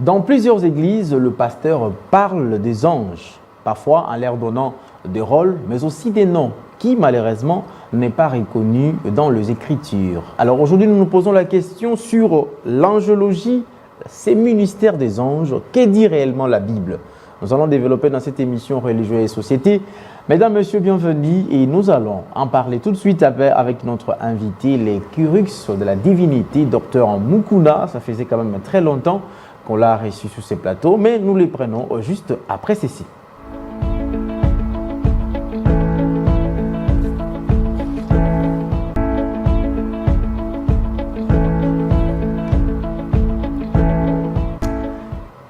Dans plusieurs églises, le pasteur parle des anges, parfois en leur donnant des rôles, mais aussi des noms, qui malheureusement n'est pas reconnu dans les Écritures. Alors aujourd'hui, nous nous posons la question sur l'angelologie, ces ministères des anges. Que dit réellement la Bible? Nous allons développer dans cette émission Religion et Société. Mesdames, Messieurs, bienvenue et nous allons en parler tout de suite avec notre invité, les curux de la divinité, Dr Mukuna. Ça faisait quand même très longtemps qu'on l'a reçu sur ces plateaux, mais nous les prenons juste après ceci.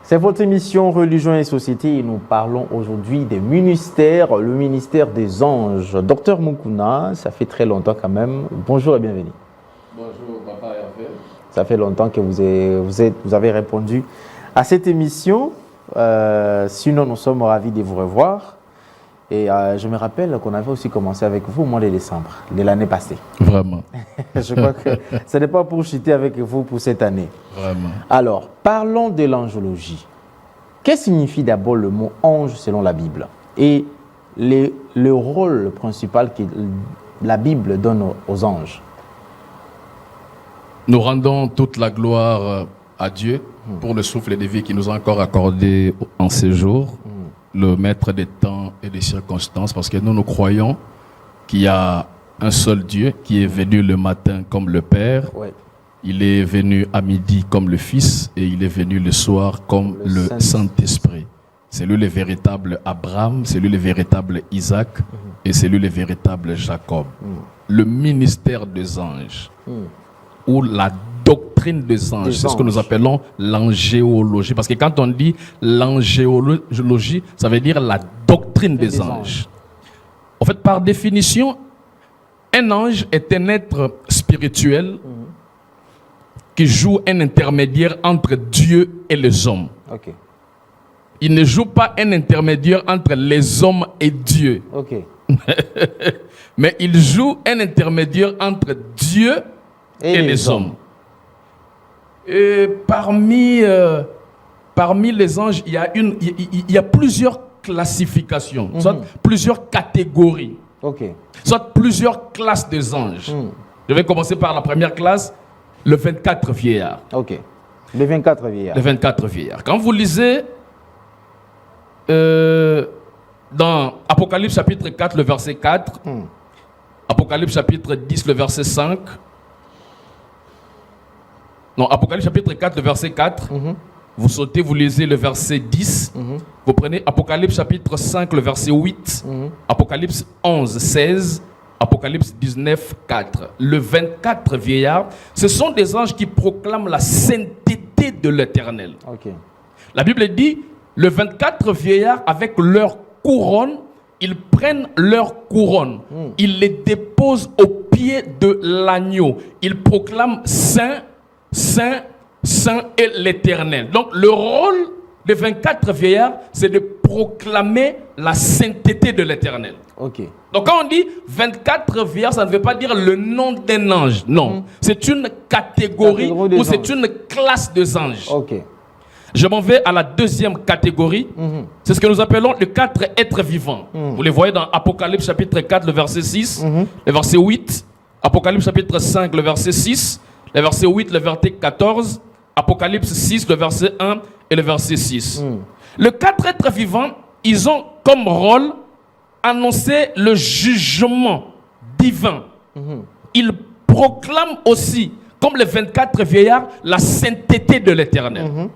C'est votre émission Religion et Société et nous parlons aujourd'hui des ministères, le ministère des anges. Docteur Mukuna, ça fait très longtemps quand même. Bonjour et bienvenue. Bonjour, Papa Hervé. Ça fait longtemps que vous avez répondu à cette émission. Sinon, nous sommes ravis de vous revoir. Et je me rappelle qu'on avait aussi commencé avec vous au mois de décembre de l'année passée. Vraiment. Je crois que ce n'est pas pour chuter avec vous pour cette année. Vraiment. Alors, parlons de l'angelologie. Que signifie d'abord le mot ange selon la Bible? Et le rôle principal que la Bible donne aux anges? Nous rendons toute la gloire à Dieu pour le souffle de vie qu'il nous a encore accordé en ces jours, le maître des temps et des circonstances, parce que nous croyons qu'il y a un seul Dieu qui est venu le matin comme le Père, Oui. il est venu à midi comme le Fils et il est venu le soir comme le Saint-Esprit. C'est lui le véritable Abraham, c'est lui le véritable Isaac et c'est lui le véritable Jacob. Le ministère des anges ou la doctrine des anges, c'est ce que nous appelons l'angéologie. Parce que quand on dit l'angéologie, ça veut dire la doctrine des anges. En fait, par définition, un ange est un être spirituel qui joue un intermédiaire entre Dieu et les hommes. Ok. Il ne joue pas un intermédiaire entre les hommes et Dieu. Ok. Mais il joue un intermédiaire entre Dieu et les hommes. Et parmi les anges, il y a plusieurs classifications, soit plusieurs catégories, soit plusieurs classes des anges. Je vais commencer par la première classe, le 24 vieillard. Ok. Le 24 vieillard. Le 24 vieillard. Quand vous lisez dans Apocalypse chapitre 4, le verset 4, Apocalypse chapitre 10, le verset 5, non, Apocalypse chapitre 4, le verset 4, vous sautez, vous lisez le verset 10, vous prenez Apocalypse chapitre 5, le verset 8, Apocalypse 11, 16, Apocalypse 19, 4. Le 24 vieillard, ce sont des anges qui proclament la sainteté de l'Éternel. Ok. La Bible dit, le 24 vieillards avec leur couronne, ils prennent leur couronne, ils les déposent au pied de l'agneau. Ils proclament Saint, Saint, Saint est l'Éternel. Donc le rôle des 24 vieillards, c'est de proclamer la sainteté de l'Éternel. Ok. Donc quand on dit 24 vieillards, ça ne veut pas dire le nom d'un ange. Non, c'est une catégorie ou c'est une classe des anges. Ok. Je m'en vais à la deuxième catégorie. C'est ce que nous appelons les 4 êtres vivants. Vous les voyez dans Apocalypse chapitre 4, le verset 6, le verset 8, Apocalypse chapitre 5, le verset 6, le verset 8, le verset 14, Apocalypse 6, le verset 1 et le verset 6. Les 4 êtres vivants, ils ont comme rôle annoncer le jugement divin. Ils proclament aussi, comme les 24 vieillards, la sainteté de l'Éternel.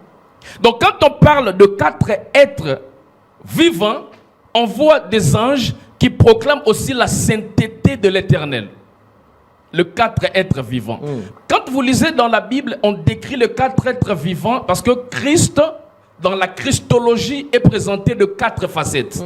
Donc quand on parle de 4 êtres vivants, on voit des anges qui proclament aussi la sainteté de l'Éternel. Le 4 êtres vivants. Quand vous lisez dans la Bible, on décrit les 4 êtres vivants parce que Christ, dans la Christologie, est présenté de 4 facettes.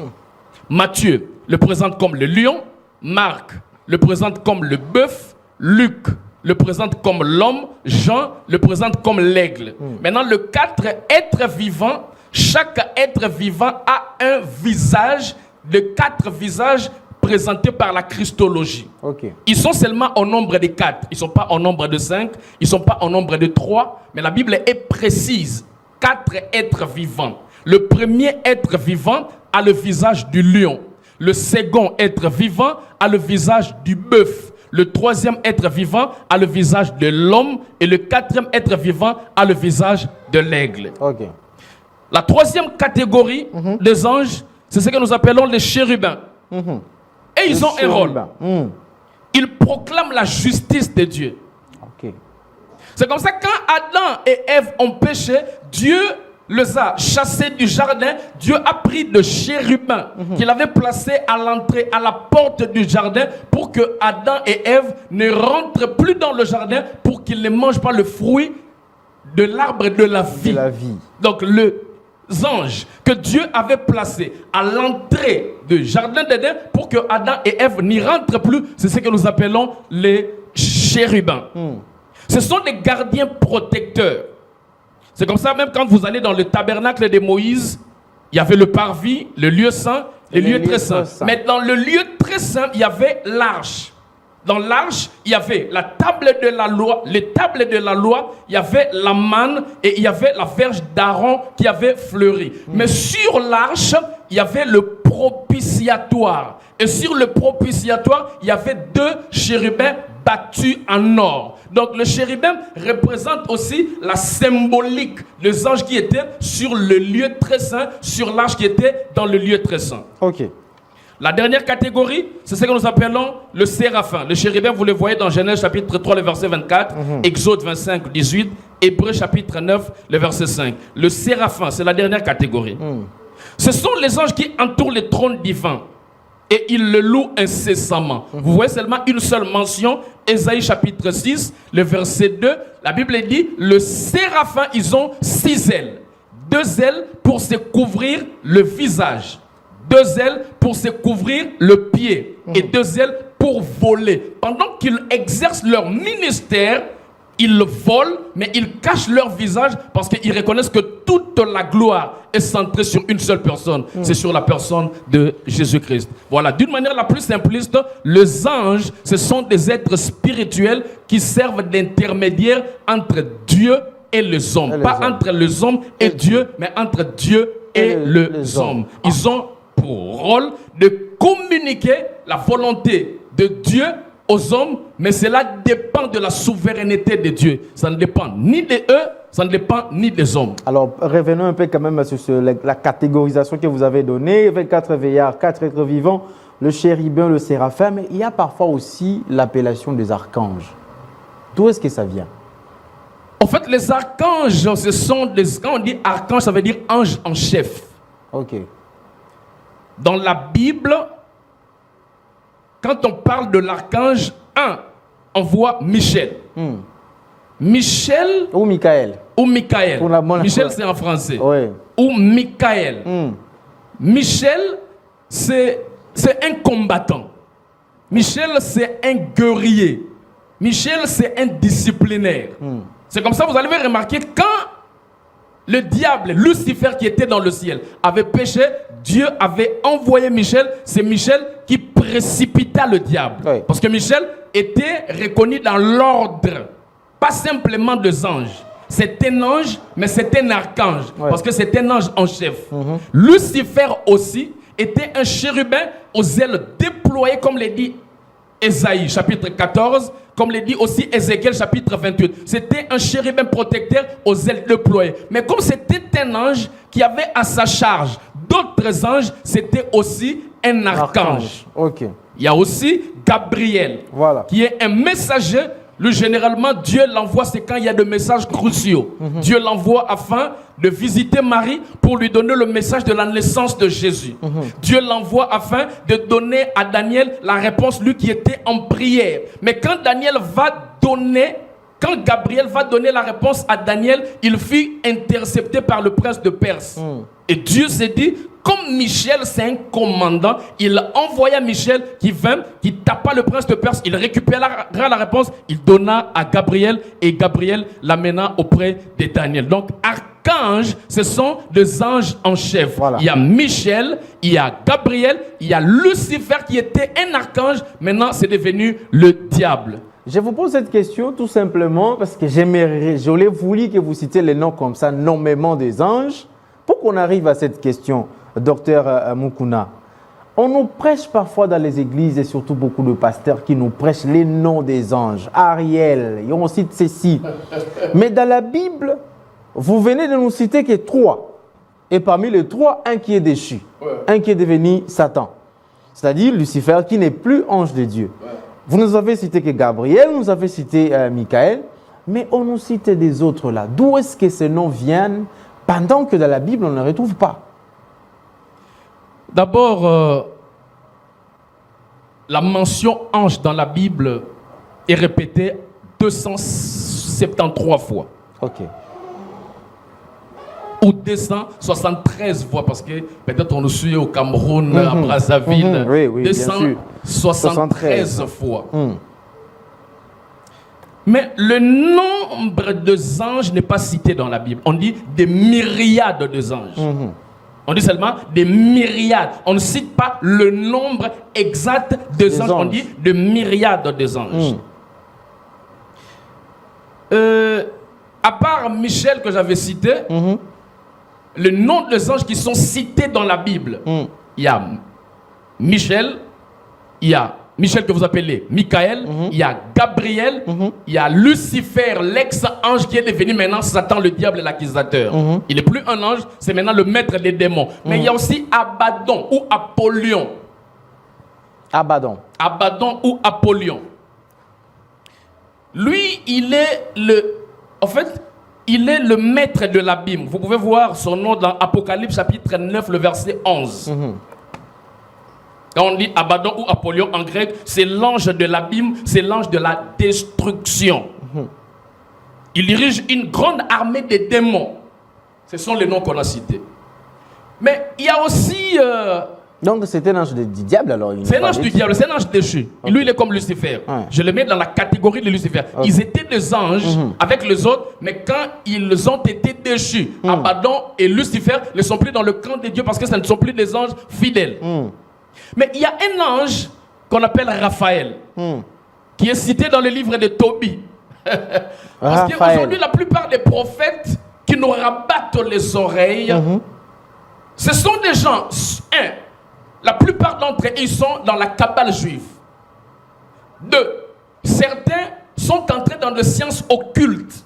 Matthieu le présente comme le lion, Marc le présente comme le bœuf, Luc le présente comme l'homme, Jean le présente comme l'aigle. Maintenant, les 4 êtres vivants, chaque être vivant a un visage, de 4 visages présentés par la Christologie. Ils sont seulement au nombre de 4. Ils ne sont pas au nombre de 5. Ils ne sont pas au nombre de 3. Mais la Bible est précise. 4 êtres vivants. Le premier être vivant a le visage du lion. Le second être vivant a le visage du bœuf. Le troisième être vivant a le visage de l'homme. Et le quatrième être vivant a le visage de l'aigle. Ok. La troisième catégorie des anges, c'est ce que nous appelons les chérubins. Et ils ont un rôle. Ils proclament la justice de Dieu. Ok. C'est comme ça que quand Adam et Ève ont péché, Dieu les a chassés du jardin. Dieu a pris de chérubins qu'il avait placés à l'entrée, à la porte du jardin, pour que Adam et Ève ne rentrent plus dans le jardin, pour qu'ils ne mangent pas le fruit de l'arbre de la vie. De la vie. Donc les anges que Dieu avait placés à l'entrée du jardin d'Éden pour que Adam et Ève n'y rentrent plus, c'est ce que nous appelons les chérubins. Ce sont des gardiens protecteurs. C'est comme ça, même quand vous allez dans le tabernacle de Moïse, il y avait le parvis, le lieu saint, le lieu très saint. Mais dans le lieu très saint, il y avait l'arche. Dans l'arche, il y avait la table de la loi, les tables de la loi, il y avait la manne et il y avait la verge d'Aaron qui avait fleuri. Mais sur l'arche, il y avait le propitiatoire. Et sur le propitiatoire, il y avait 2 chérubins battus en or. Donc le chérubin représente aussi la symbolique des anges qui étaient sur le lieu très saint, sur l'arche qui était dans le lieu très saint. Ok. La dernière catégorie, c'est ce que nous appelons le séraphin. Le chérubin, vous le voyez dans Genèse chapitre 3, le verset 24, Exode 25, 18, Hébreux chapitre 9, le verset 5. Le séraphin, c'est la dernière catégorie. Ce sont les anges qui entourent le trône divin et ils le louent incessamment. Vous voyez seulement une seule mention, Ésaïe chapitre 6, le verset 2. La Bible dit, le séraphin, ils ont 6 ailes. 2 ailes pour se couvrir le visage. 2 ailes pour se couvrir le pied et 2 ailes pour voler. Pendant qu'ils exercent leur ministère, ils volent, mais ils cachent leur visage parce qu'ils reconnaissent que toute la gloire est centrée sur une seule personne. C'est sur la personne de Jésus-Christ. Voilà, d'une manière la plus simpliste, les anges, ce sont des êtres spirituels qui servent d'intermédiaires entre Dieu et les hommes. Pas entre les hommes et Dieu, mais entre Dieu et les hommes. Ils ont pour rôle de communiquer la volonté de Dieu aux hommes, mais cela dépend de la souveraineté de Dieu. Ça ne dépend ni de eux, ça ne dépend ni des hommes. Alors, revenons un peu quand même sur la catégorisation que vous avez donnée. 24 veillards, 4 êtres vivants, le chérubin, le séraphin, mais il y a parfois aussi l'appellation des archanges. D'où est-ce que ça vient? En fait, les archanges, ce sont des... Quand on dit archange, ça veut dire ange en chef. Ok. Dans la Bible, quand on parle de l'archange, on voit Michel. Michel ou Michael. Ou Michael. Michel, c'est en français. Ouais. Ou Michael. Michel, c'est un combattant. Michel, c'est un guerrier. Michel, c'est un disciplinaire. C'est comme ça, vous allez remarquer, quand le diable, Lucifer qui était dans le ciel, avait péché, Dieu avait envoyé Michel. C'est Michel qui précipita le diable. Oui. Parce que Michel était reconnu dans l'ordre, pas simplement des anges. C'est un ange, mais c'est un archange. Oui. Parce que c'est un ange en chef. Lucifer aussi était un chérubin aux ailes déployées, comme le dit Ésaïe, chapitre 14, comme le dit aussi Ézéchiel, chapitre 28. C'était un chérubin protecteur aux ailes déployées. Mais comme c'était un ange qui avait à sa charge d'autres anges, c'était aussi un archange. Okay. Il y a aussi Gabriel, qui est un messager. Lui, généralement, Dieu l'envoie, c'est quand il y a des messages cruciaux. Dieu l'envoie afin de visiter Marie pour lui donner le message de la naissance de Jésus. Dieu l'envoie afin de donner à Daniel la réponse, lui qui était en prière. Mais quand Gabriel va donner la réponse à Daniel, il fut intercepté par le prince de Perse. Et Dieu s'est dit, comme Michel, c'est un commandant, il envoya Michel qui vint, qui tapa le prince de Perse, il récupéra la réponse, il donna à Gabriel et Gabriel l'amena auprès de Daniel. Donc, archanges, ce sont des anges en chef. Il y a Michel, il y a Gabriel, il y a Lucifer qui était un archange, maintenant c'est devenu le diable. Je vous pose cette question tout simplement parce que j'aurais voulu que vous citiez les noms comme ça, nommément des anges. Pour qu'on arrive à cette question, docteur Mukuna, on nous prêche parfois dans les églises et surtout beaucoup de pasteurs qui nous prêchent les noms des anges. Ariel, et on cite ceci. Mais dans la Bible, vous venez de nous citer que 3. Et parmi les 3, un qui est déchu, un qui est devenu Satan. C'est-à-dire Lucifer qui n'est plus ange de Dieu. Vous nous avez cité que Gabriel, vous nous avez cité Michael, mais on nous cite des autres là. D'où est-ce que ces noms viennent pendant que dans la Bible, on ne les retrouve pas? D'abord, la mention ange dans la Bible est répétée 273 fois. Ok. Ou 273 fois, parce que peut-être on nous suit au Cameroun, à Brazzaville. Oui, 273 fois. Mais le nombre de anges n'est pas cité dans la Bible. On dit des myriades de anges. On dit seulement des myriades. On ne cite pas le nombre exact des anges. On dit de myriades de anges. À part Michel que j'avais cité, le nom des anges qui sont cités dans la Bible, il y a Michel, il y a Michel que vous appelez Michael, il y a Gabriel, il y a Lucifer, l'ex-ange qui est devenu maintenant Satan, le diable et l'accusateur. Il n'est plus un ange, c'est maintenant le maître des démons. Mais il y a aussi Abaddon ou Apollyon. Abaddon. Abaddon ou Apollyon. Lui, il est le maître de l'abîme. Vous pouvez voir son nom dans Apocalypse chapitre 9, le verset 11. Quand on dit Abaddon ou Apollyon en grec, c'est l'ange de l'abîme, c'est l'ange de la destruction. Il dirige une grande armée de démons. Ce sont les noms qu'on a cités. Mais il y a aussi... Donc c'est un ange du diable alors? C'est un ange du diable, c'est un ange déchu. Lui, il est comme Lucifer. Je le mets dans la catégorie de Lucifer. Ils étaient des anges avec les autres, mais quand ils ont été déchus, Abaddon et Lucifer ne sont plus dans le camp de Dieu parce que ce ne sont plus des anges fidèles. Mais il y a un ange qu'on appelle Raphaël, qui est cité dans le livre de Tobie. Parce qu'aujourd'hui, la plupart des prophètes qui nous rabattent les oreilles, ce sont des gens, la plupart d'entre eux, ils sont dans la cabale juive. 2, certains sont entrés dans les sciences occultes.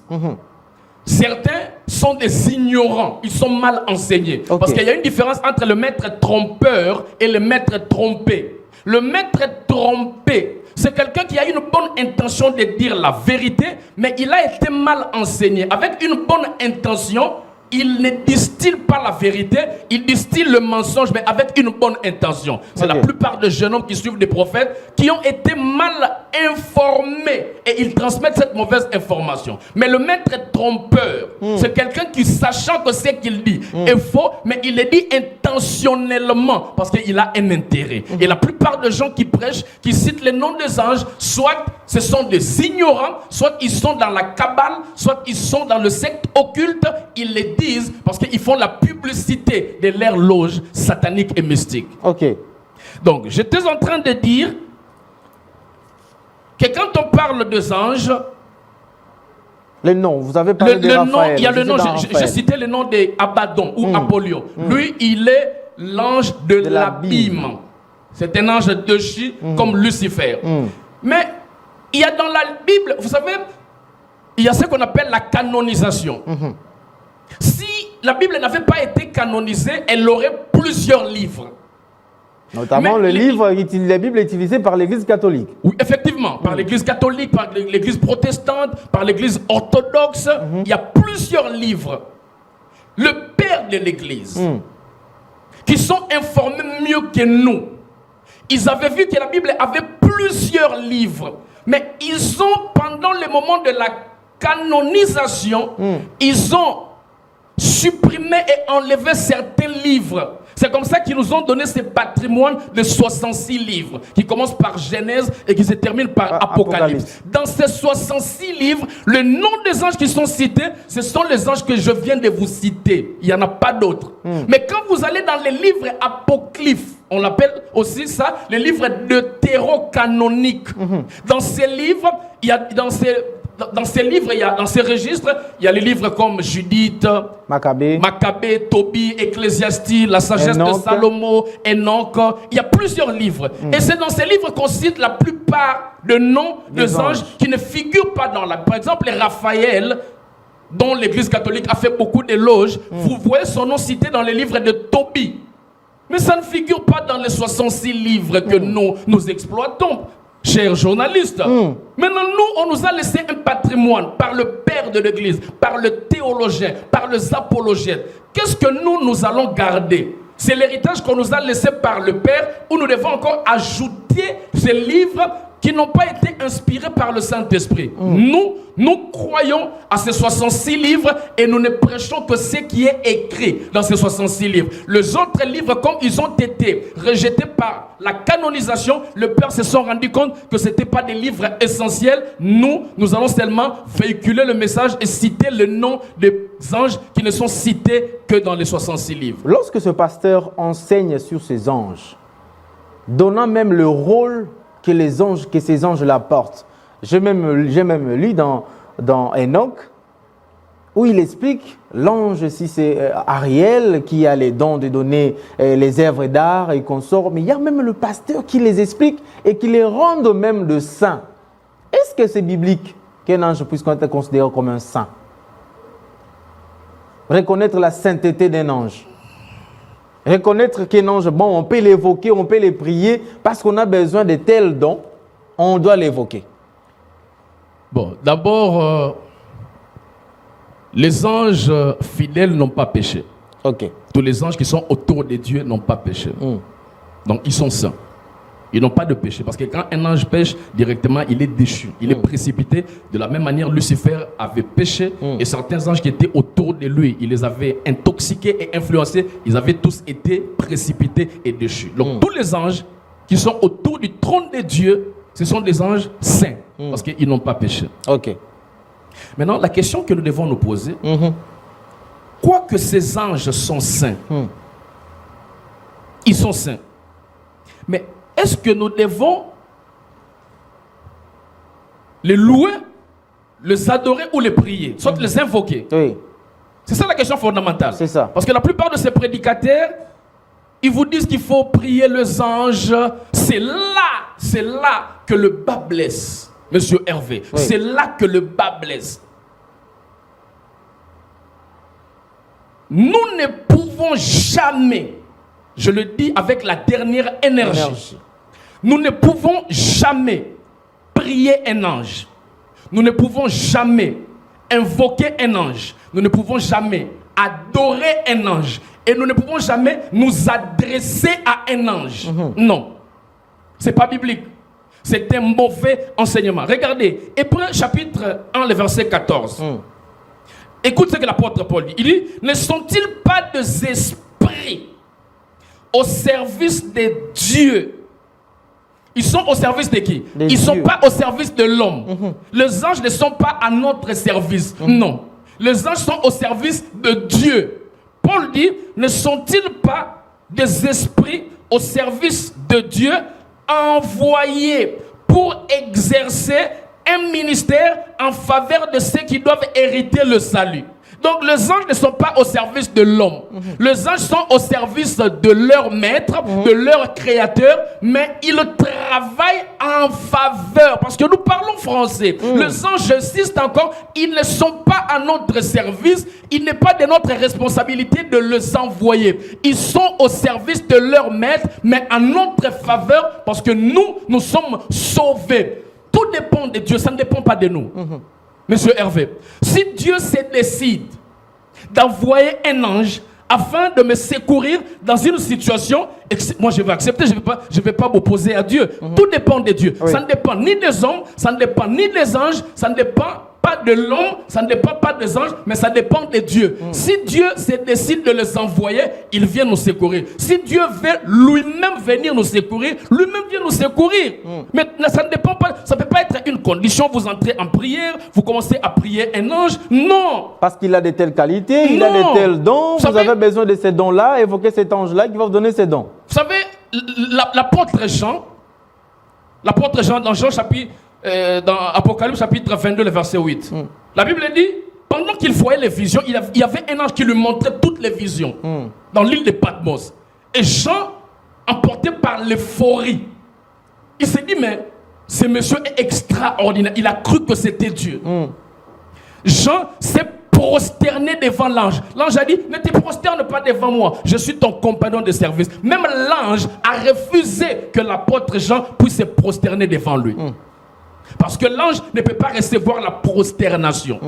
Certains sont des ignorants, ils sont mal enseignés. Parce qu'il y a une différence entre le maître trompeur et le maître trompé. Le maître trompé, c'est quelqu'un qui a une bonne intention de dire la vérité, mais il a été mal enseigné. Avec une bonne intention, il ne distille pas la vérité, il distille le mensonge, mais avec une bonne intention. C'est la plupart des jeunes hommes qui suivent des prophètes qui ont été mal informés et ils transmettent cette mauvaise information. Mais le maître trompeur, c'est quelqu'un qui, sachant que ce qu'il dit est faux, mais il le dit intentionnellement parce qu'il a un intérêt. Et la plupart des gens qui prêchent, qui citent les noms des anges, soit ce sont des ignorants, soit ils sont dans la cabale, soit ils sont dans le secte occulte, ils les disent parce qu'ils font la publicité de leur loge satanique et mystique. Donc, j'étais en train de dire que quand on parle des anges, les noms, vous avez parlé de Raphaël. Il y a le nom, j'ai cité le nom d'Abaddon ou Apollyon. Lui, il est l'ange de l'abîme. C'est un ange déchu comme Lucifer. Mais il y a dans la Bible, vous savez, il y a ce qu'on appelle la canonisation. Si la Bible n'avait pas été canonisée, elle aurait plusieurs livres. Notamment la Bible est utilisée par l'Église catholique. Oui, effectivement, par l'Église catholique, par l'Église protestante, par l'Église orthodoxe. Il y a plusieurs livres. Le père de l'Église, qui sont informés mieux que nous, ils avaient vu que la Bible avait plusieurs livres. Mais ils ont, pendant le moment de la canonisation, ils ont supprimé et enlevé certains livres. C'est comme ça qu'ils nous ont donné ce patrimoine de 66 livres, qui commence par Genèse et qui se termine par Apocalypse. Dans ces 66 livres, le nom des anges qui sont cités, ce sont les anges que je viens de vous citer. Il n'y en a pas d'autres. Mais quand vous allez dans les livres apocryphes, On l'appelle aussi ça, les livres deutérocanoniques. Dans ces livres, il y a dans ces livres, dans ces registres, il y a les livres comme Judith, Maccabée, Tobie, Ecclésiastie, la sagesse de Salomon, Enoch. Il y a plusieurs livres. Et c'est dans ces livres qu'on cite la plupart de noms des anges qui ne figurent pas dans la... Par exemple, les Raphaël, dont l'Église catholique a fait beaucoup d'éloges, vous voyez son nom cité dans les livres de Tobie. Mais ça ne figure pas dans les 66 livres que nous exploitons, chers journalistes. Maintenant, nous, on nous a laissé un patrimoine par le père de l'Église, par le théologien, par les apologètes. Qu'est-ce que nous allons garder? C'est l'héritage qu'on nous a laissé par le père, où nous devons encore ajouter ces livres qui n'ont pas été inspirés par le Saint-Esprit. Nous croyons à ces 66 livres et nous ne prêchons que ce qui est écrit dans ces 66 livres. Les autres livres, comme ils ont été rejetés par la canonisation, le Père se sont rendu compte que ce n'étaient pas des livres essentiels. Nous allons seulement véhiculer le message et citer le nom des anges qui ne sont cités que dans les 66 livres. Lorsque ce pasteur enseigne sur ces anges, donnant même le rôle que ces anges-là portent. J'ai même lu dans Enoch, où il explique l'ange, si c'est Ariel, qui a les dons de donner les œuvres d'art et consorts, mais il y a même le pasteur qui les explique et qui les rend même de saints. Est-ce que c'est biblique qu'un ange puisse être considéré comme un saint? Reconnaître la sainteté d'un ange. Reconnaître qu'un ange, bon, on peut l'évoquer, on peut les prier, parce qu'on a besoin de tels dons, on doit l'évoquer. Bon, d'abord, les anges fidèles n'ont pas péché. Ok. Tous les anges qui sont autour de Dieu n'ont pas péché. Donc, ils sont saints. Ils n'ont pas de péché. Parce que quand un ange pêche, directement, il est déchu. Il est précipité. De la même manière, Lucifer avait péché. Et certains anges qui étaient autour de lui, il les avait intoxiqués et influencés. Ils avaient tous été précipités et déchus. Donc, tous les anges qui sont autour du trône de Dieu, ce sont des anges saints. Parce qu'ils n'ont pas péché. Ok. Maintenant, la question que nous devons nous poser, quoique ces anges sont saints, ils sont saints. Mais est-ce que nous devons les louer, les adorer ou les prier, soit les invoquer? Oui. C'est ça la question fondamentale. C'est ça. Parce que la plupart de ces prédicateurs, ils vous disent qu'il faut prier les anges. C'est là que le bas blesse, Monsieur Hervé. Oui. C'est là que le bas blesse. Nous ne pouvons jamais, je le dis avec la dernière énergie. Nous ne pouvons jamais prier un ange. Nous ne pouvons jamais invoquer un ange. Nous ne pouvons jamais adorer un ange. Et nous ne pouvons jamais nous adresser à un ange. Non. Ce n'est pas biblique. C'est un mauvais enseignement. Regardez, Hébreux chapitre 1, le verset 14. Écoute ce que l'apôtre Paul dit. Il dit, ne sont-ils pas des esprits au service de Dieu? Ils sont au service de qui? Ils ne sont pas au service de l'homme. Les anges ne sont pas à notre service. Non. Les anges sont au service de Dieu. Paul dit, ne sont-ils pas des esprits au service de Dieu envoyés pour exercer un ministère en faveur de ceux qui doivent hériter le salut? Donc les anges ne sont pas au service de l'homme. Les anges sont au service de leur maître, de leur créateur, mais ils travaillent en faveur. Parce que nous parlons français. Les anges, j'insiste encore, ils ne sont pas à notre service. Il n'est pas de notre responsabilité de les envoyer. Ils sont au service de leur maître, mais en notre faveur, parce que nous sommes sauvés. Tout dépend de Dieu, ça ne dépend pas de nous. Monsieur Hervé, si Dieu se décide d'envoyer un ange afin de me secourir dans une situation, moi je vais accepter, je ne vais pas m'opposer à Dieu. Tout dépend de Dieu. Oui. Ça ne dépend ni des hommes, ça ne dépend ni des anges, ça ne dépend pas de l'homme, ça ne dépend pas des anges, mais ça dépend de Dieu. Si Dieu se décide de les envoyer, il vient nous secourir. Si Dieu veut lui-même venir nous secourir, lui-même vient nous secourir. Mais ça ne dépend pas, ça ne peut pas être une condition, vous entrez en prière, vous commencez à prier un ange. Non. Parce qu'il a de telles qualités, il a de tels dons, vous avez besoin de ces dons-là, évoquez cet ange-là qui va vous donner ces dons. Vous savez, l'apôtre Jean dans Jean chapitre, dans Apocalypse chapitre 22, le verset 8, la Bible dit, pendant qu'il voyait les visions, il y avait un ange qui lui montrait toutes les visions dans l'île de Patmos. Et Jean, emporté par l'euphorie, il s'est dit, mais ce monsieur est extraordinaire. Il a cru que c'était Dieu. Jean s'est prosterné devant l'ange. L'ange a dit, ne te prosterne pas devant moi, je suis ton compagnon de service. Même l'ange a refusé que l'apôtre Jean puisse se prosterner devant lui. Parce que l'ange ne peut pas recevoir la prosternation.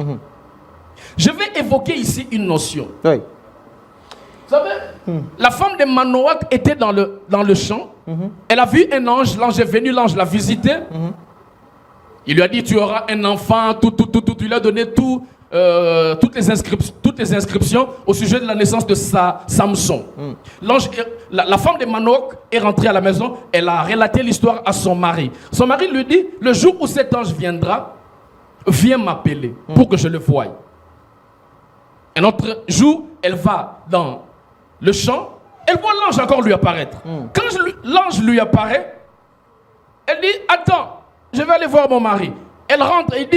Je vais évoquer ici une notion. Oui. Vous savez, la femme de Manoach était dans le champ. Elle a vu un ange. L'ange est venu, l'ange l'a visité. Il lui a dit, tu auras un enfant, tout. Il lui a donné toutes les inscriptions au sujet de la naissance de Samson. La femme de Manoach est rentrée à la maison. Elle a relaté l'histoire à son mari. Son mari lui dit, le jour où cet ange viendra, viens m'appeler pour que je le voie. Un autre jour, elle va dans le champ, elle voit l'ange encore lui apparaître. Quand l'ange lui apparaît, elle dit, attends, je vais aller voir mon mari. Elle rentre et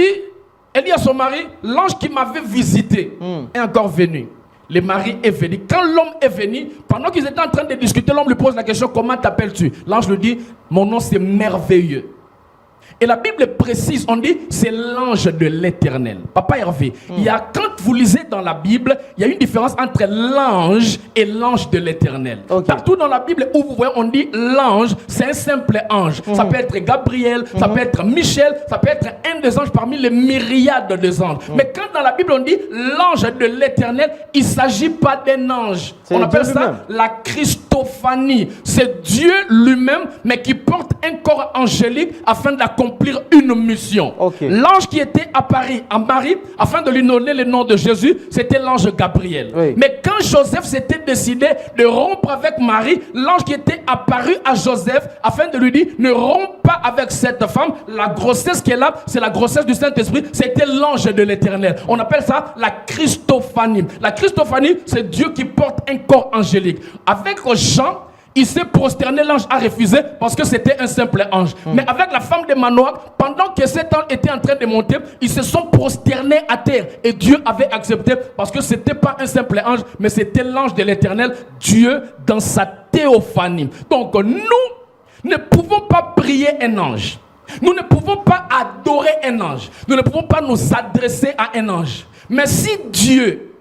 elle dit à son mari, l'ange qui m'avait visité est encore venu. Le mari est venu. Quand l'homme est venu, pendant qu'ils étaient en train de discuter, l'homme lui pose la question, comment t'appelles-tu? L'ange lui dit, mon nom c'est merveilleux. Et la Bible précise, on dit, c'est l'ange de l'Éternel. Papa Hervé, quand vous lisez dans la Bible, il y a une différence entre l'ange et l'ange de l'Éternel. Partout dans la Bible où vous voyez, on dit l'ange, c'est un simple ange. Ça peut être Gabriel, ça peut être Michel, ça peut être un des anges parmi les myriades des anges. Mais quand dans la Bible on dit l'ange de l'Éternel, il ne s'agit pas d'un ange. On appelle ça la Christophanie. C'est Dieu lui-même, mais qui porte un corps angélique afin d'accomplir une mission. L'ange qui était apparu à Marie afin de lui donner le nom de Jésus, c'était l'ange Gabriel. Mais quand Joseph s'était décidé de rompre avec Marie, l'ange qui était apparu à Joseph afin de lui dire ne romps pas avec cette femme, la grossesse qu'elle a, c'est la grossesse du Saint-Esprit, c'était l'ange de l'Éternel. On appelle ça la Christophanie. La Christophanie, c'est Dieu qui porte un corps angélique. Avec Jean, il s'est prosterné, l'ange a refusé parce que c'était un simple ange. Mais avec la femme de Manoach, pendant que cet ange était en train de monter, ils se sont prosternés à terre. Et Dieu avait accepté parce que ce n'était pas un simple ange, mais c'était l'ange de l'Éternel, Dieu dans sa théophanie. Donc nous ne pouvons pas prier un ange. Nous ne pouvons pas adorer un ange. Nous ne pouvons pas nous adresser à un ange. Mais si Dieu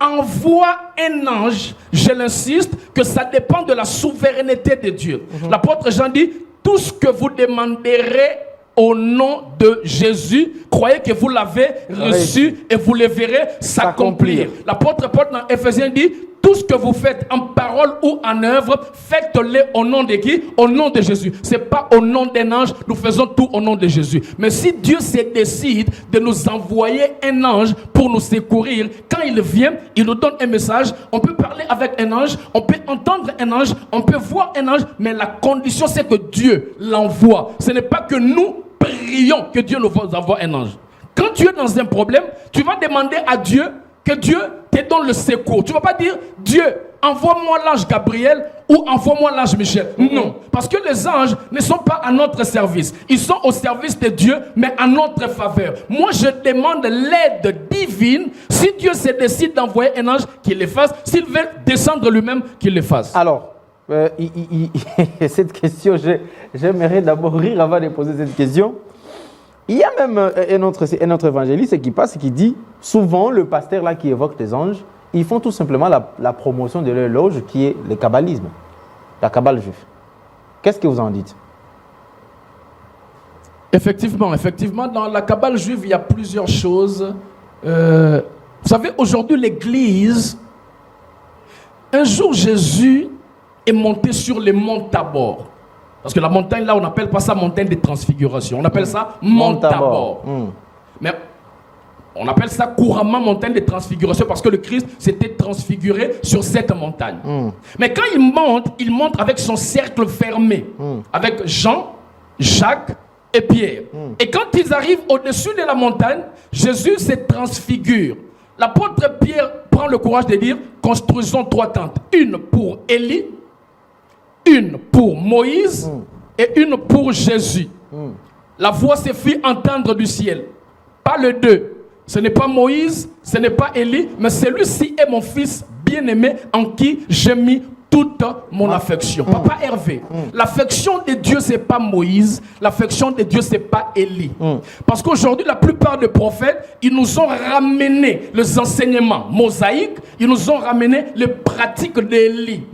envoie un ange, je l'insiste, que ça dépend de la souveraineté de Dieu. L'apôtre Jean dit, tout ce que vous demanderez au nom de Jésus, croyez que vous l'avez reçu et vous le verrez s'accomplir. L'apôtre Paul dans Éphésiens dit, tout ce que vous faites en parole ou en œuvre, faites-le au nom de qui? Au nom de Jésus. Ce n'est pas au nom d'un ange, nous faisons tout au nom de Jésus. Mais si Dieu se décide de nous envoyer un ange pour nous secourir, quand il vient, il nous donne un message, on peut parler avec un ange, on peut entendre un ange, on peut voir un ange, mais la condition c'est que Dieu l'envoie. Ce n'est pas que nous prions que Dieu nous envoie un ange. Quand tu es dans un problème, tu vas demander à Dieu que Dieu te donne le secours. Tu ne vas pas dire, Dieu, envoie-moi l'ange Gabriel ou envoie-moi l'ange Michel. Non, parce que les anges ne sont pas à notre service. Ils sont au service de Dieu, mais à notre faveur. Moi, je demande l'aide divine. Si Dieu se décide d'envoyer un ange, qu'il le fasse. S'il veut descendre lui-même, qu'il le fasse. Alors, cette question, j'aimerais d'abord rire avant de poser cette question. Il y a même un autre évangéliste qui passe et qui dit, souvent le pasteur là qui évoque des anges, ils font tout simplement la promotion de leur loge qui est le kabbalisme, la kabbale juive. Qu'est-ce que vous en dites? Effectivement, dans la kabbale juive, il y a plusieurs choses. Vous savez, aujourd'hui l'Église, un jour Jésus est monté sur le mont Tabor. Parce que la montagne, là, on n'appelle pas ça montagne de transfiguration. On appelle ça mont Tabor. Mais on appelle ça couramment montagne de transfiguration parce que le Christ s'était transfiguré sur cette montagne. Mais quand il monte avec son cercle fermé, avec Jean, Jacques et Pierre. Et quand ils arrivent au-dessus de la montagne, Jésus se transfigure. L'apôtre Pierre prend le courage de dire, construisons 3 tentes. Une pour Élie, une pour Moïse et une pour Jésus. La voix se fit entendre du ciel. Pas le deux. Ce n'est pas Moïse, ce n'est pas Élie, mais celui-ci est mon fils bien-aimé en qui j'ai mis toute mon affection. Papa Hervé, l'affection de Dieu, c'est pas Moïse, l'affection de Dieu, c'est pas Élie. Parce qu'aujourd'hui, la plupart des prophètes, ils nous ont ramené les enseignements mosaïques, ils nous ont ramené les pratiques d'Élie.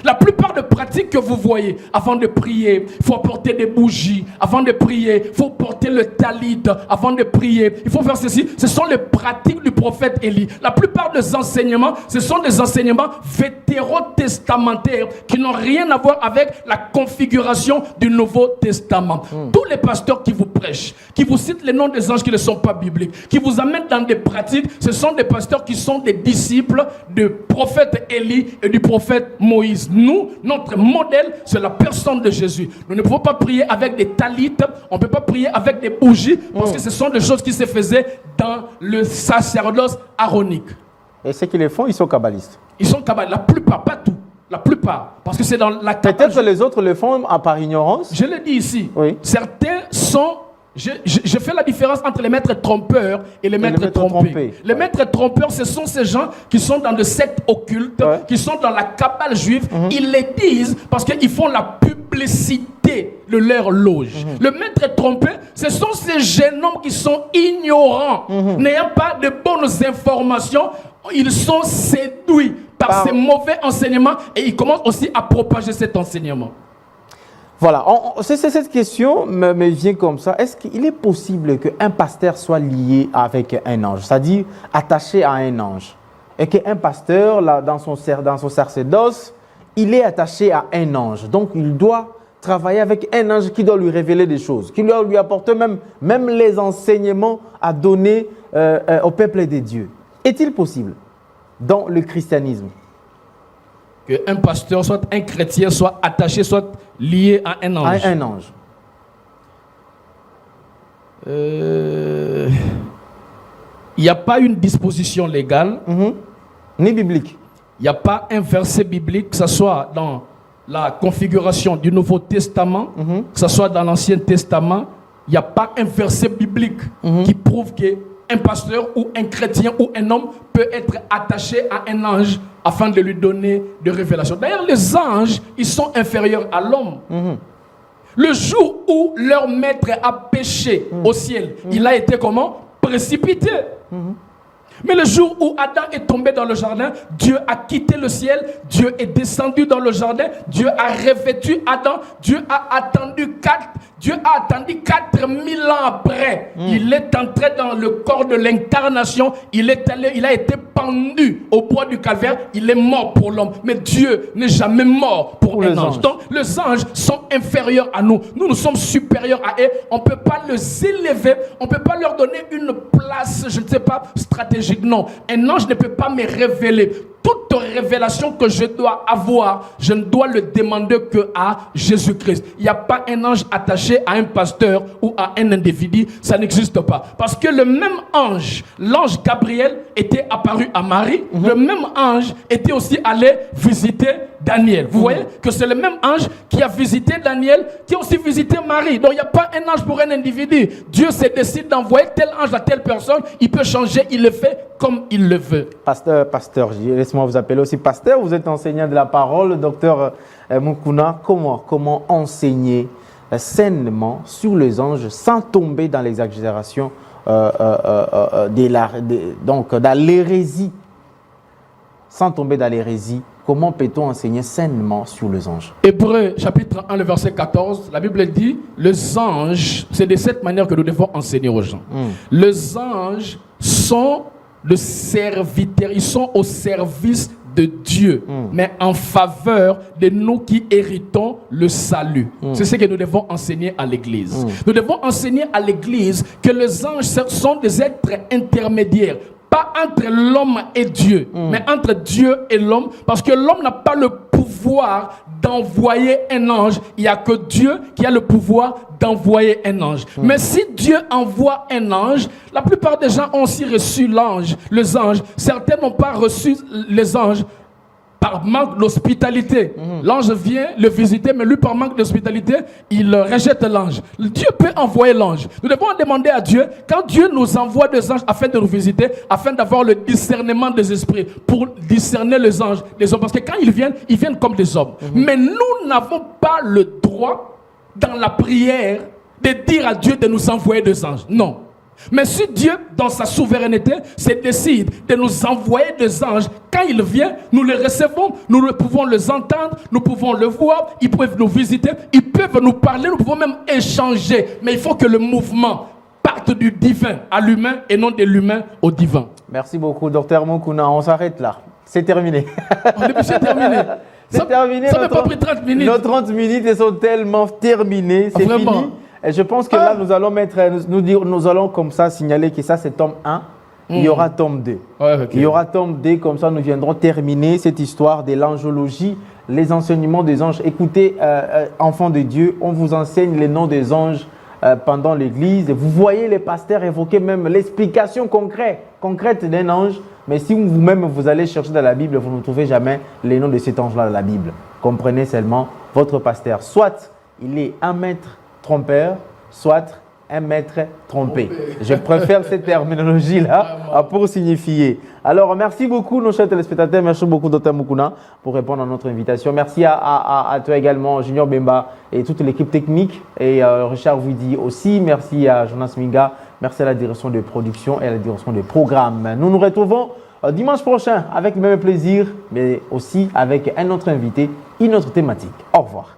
La plupart des pratiques que vous voyez, avant de prier, il faut apporter des bougies. Avant de prier, il faut porter le talit. Avant de prier, il faut faire ceci. Ce sont les pratiques du prophète Élie. La plupart des enseignements, ce sont des enseignements vétérotestamentaires qui n'ont rien à voir avec la configuration du Nouveau Testament. Tous les pasteurs qui vous prêchent, qui vous citent les noms des anges qui ne sont pas bibliques, qui vous amènent dans des pratiques, ce sont des pasteurs qui sont des disciples du prophète Élie et du prophète Moïse. Nous, notre modèle, c'est la personne de Jésus. Nous ne pouvons pas prier avec des talites, on ne peut pas prier avec des bougies, parce que ce sont des choses qui se faisaient dans le sacerdoce aaronique. Et ceux qui les font, ils sont kabbalistes. Ils sont kabbalistes, la plupart, pas tout. La plupart, parce que c'est dans la Peut-être que les autres le font par ignorance. Je le dis ici. Oui. Certains sont... Je fais la différence entre les maîtres trompeurs et les maîtres trompés. Les maîtres trompeurs, ce sont ces gens qui sont dans des sectes occultes, qui sont dans la cabale juive. Ils les disent parce qu'ils font la publicité de leur loge. Le maître trompé, ce sont ces jeunes hommes qui sont ignorants, n'ayant pas de bonnes informations. Ils sont séduits par ces mauvais enseignements et ils commencent aussi à propager cet enseignement. Voilà, cette question me vient comme ça. Est-ce qu'il est possible qu'un pasteur soit lié avec un ange, c'est-à-dire attaché à un ange, et qu'un pasteur, là, dans son sacerdoce, il est attaché à un ange. Donc, il doit travailler avec un ange qui doit lui révéler des choses, qui doit lui apporter même les enseignements à donner au peuple des dieux. Est-il possible dans le christianisme qu'un pasteur, soit un chrétien, soit attaché, soit lié à un ange? À un ange. Il n'y a pas une disposition légale, ni biblique. Il n'y a pas un verset biblique, que ce soit dans la configuration du Nouveau Testament, que ce soit dans l'Ancien Testament. Il n'y a pas un verset biblique qui prouve qu'un pasteur ou un chrétien ou un homme peut être attaché à un ange afin de lui donner des révélations. D'ailleurs, les anges, ils sont inférieurs à l'homme. Le jour où leur maître a péché au ciel, il a été comment? Précipité. Mais le jour où Adam est tombé dans le jardin, Dieu a quitté le ciel, Dieu est descendu dans le jardin, Dieu a revêtu Adam, Dieu a attendu 4000 ans après. Il est entré dans le corps de l'incarnation, il a été pendu au bois du calvaire, il est mort pour l'homme. Mais Dieu n'est jamais mort pour un ange. Donc les anges sont inférieurs à nous. Nous sommes supérieurs à eux. On ne peut pas les élever, on ne peut pas leur donner une place, je ne sais pas, stratégique. Non, un ange ne peut pas me révéler. Toute révélation que je dois avoir, je ne dois le demander que à Jésus-Christ. Il n'y a pas un ange attaché à un pasteur ou à un individu, ça n'existe pas. Parce que le même ange, l'ange Gabriel, était apparu à Marie, le même ange était aussi allé visiter Daniel. Vous voyez que c'est le même ange qui a visité Daniel, qui a aussi visité Marie. Donc il n'y a pas un ange pour un individu. Dieu se décide d'envoyer tel ange à telle personne, il peut changer, il le fait comme il le veut. Pasteur, laisse-moi vous appeler aussi pasteur, vous êtes enseignant de la parole, docteur Mukuna. Comment enseigner sainement sur les anges sans tomber dans l'exagération, dans l'hérésie? Sans tomber dans l'hérésie, comment peut-on enseigner sainement sur les anges? Hébreux chapitre 1, le verset 14, la Bible dit, les anges, c'est de cette manière que nous devons enseigner aux gens. Les anges sont de serviteurs, ils sont au service de Dieu, mais en faveur de nous qui héritons le salut. C'est ce que nous devons enseigner à l'Église. Nous devons enseigner à l'Église que les anges sont des êtres intermédiaires, pas entre l'homme et Dieu, mais entre Dieu et l'homme, parce que l'homme n'a pas le pouvoir d'envoyer un ange. Il n'y a que Dieu qui a le pouvoir d'envoyer un ange. Mais si Dieu envoie un ange, la plupart des gens ont aussi reçu les anges. Certains n'ont pas reçu les anges. par manque d'hospitalité. L'ange vient le visiter, mais lui, par manque d'hospitalité, il rejette l'ange. Dieu peut envoyer l'ange. Nous devons demander à Dieu, quand Dieu nous envoie des anges afin de nous visiter, afin d'avoir le discernement des esprits, pour discerner les anges, les hommes. Parce que quand ils viennent comme des hommes. Mais nous n'avons pas le droit, dans la prière, de dire à Dieu de nous envoyer des anges. Non. Mais si Dieu, dans sa souveraineté, se décide de nous envoyer des anges, quand il vient, nous les recevons, nous pouvons les entendre, nous pouvons le voir, ils peuvent nous visiter, ils peuvent nous parler, nous pouvons même échanger. Mais il faut que le mouvement parte du divin à l'humain et non de l'humain au divin. Merci beaucoup, Dr Mukuna. On s'arrête là. C'est terminé. C'est terminé. C'est terminé. Ça n'a pas pris 30 minutes. Nos 30 minutes elles sont tellement terminées. C'est fini. Et je pense que là, nous allons comme ça signaler que ça, c'est tome 1. Il y aura tome 2. Ouais, okay. Il y aura tome 2, comme ça, nous viendrons terminer cette histoire de l'angiologie, les enseignements des anges. Écoutez, enfants de Dieu, on vous enseigne les noms des anges pendant l'église. Vous voyez les pasteurs évoquer même l'explication concrète d'un ange. Mais si vous-même, vous allez chercher dans la Bible, vous ne trouvez jamais les noms de cet ange-là dans la Bible. Comprenez seulement votre pasteur. Soit il est un maître trompeur, soit un maître trompé. Je préfère cette terminologie-là pour signifier. Alors, merci beaucoup, nos chers téléspectateurs. Merci beaucoup, Dr Mukuna, pour répondre à notre invitation. Merci à toi également, Junior Bemba, et toute l'équipe technique. Et Richard Widi aussi. Merci à Jonas Minga. Merci à la direction de production et à la direction des programmes. Nous nous retrouvons dimanche prochain avec le même plaisir, mais aussi avec un autre invité, une autre thématique. Au revoir.